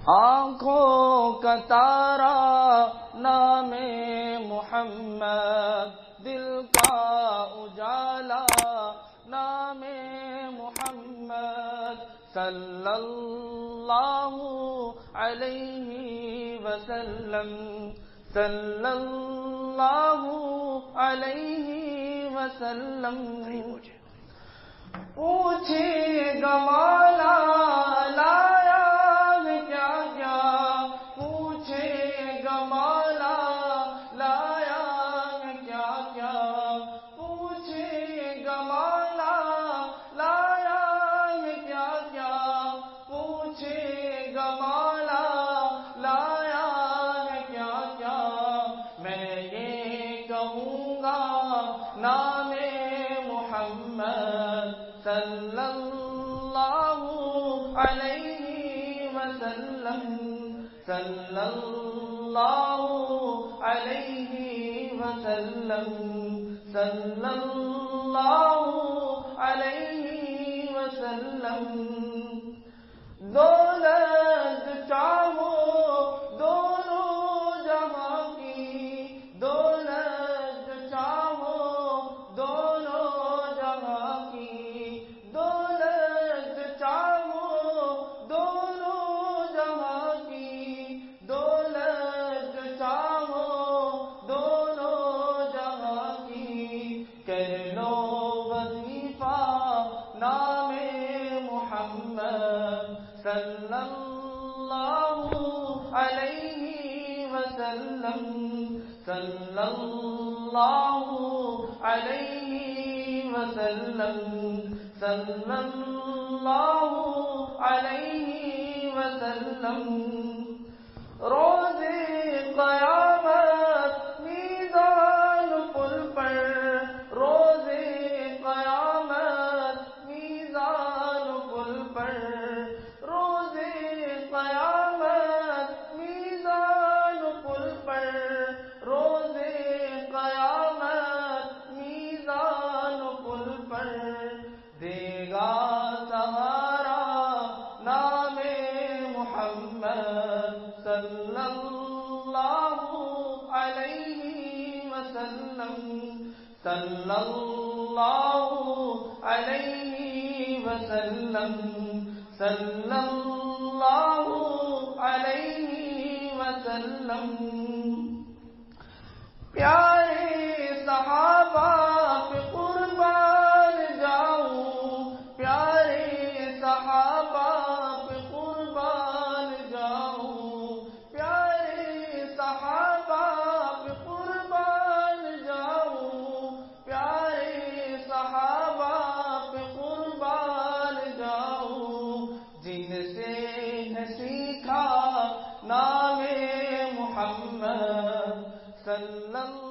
آنکھوں کا تارا نام محمد، دل کا اجالا نام محمد، صلی اللہ علیہ وسلم، صلی اللہ علیہ وسلم۔ پوچھے گا مولا لایا ہے کیا کیا، پوچھے گا مولا لایا ہے کیا کیا، پوچھے گا مولا لایا ہے کیا کیا، پوچھے گا مولا لایا ہے کیا کیا۔ میں یہ کہوں گا نام محمد، صلی اللہ علیہ وسلم، صلی اللہ علیہ وسلم، صلی اللہ علیہ وسلم۔ دولت چاہو دونوں جہاں کی، دولت چاہو دونوں جہاں کی، دولت چاہو دونوں جہاں کی، دولت چاہو دونوں جہاں کی۔ کر لو وظیفہ نام محمد، صلی اللہ علیہ وسلم، صلی اللہ علیہ وسلم، صلی اللہ علیہ وسلم۔ روز قیامت میزان پل پر، روز قیامت میزان پل پر، روز قیامت میزان پل پر، روز قیامت میزان پل پر، دے گا سہارا نام محمد، صلی اللہ علیہ وسلم، صلی اللہ علیہ وسلم، صلی اللہ علیہ وسلم۔ پیارے صحابہ پہ قربان جاؤں، پیارے صحابہ پہ قربان جاؤں، پیارے صحابہ پہ قربان جاؤں، پیارے صحابہ پہ قربان جاؤں، جن سے ہے سیکھا نام محمد، صلی اللہ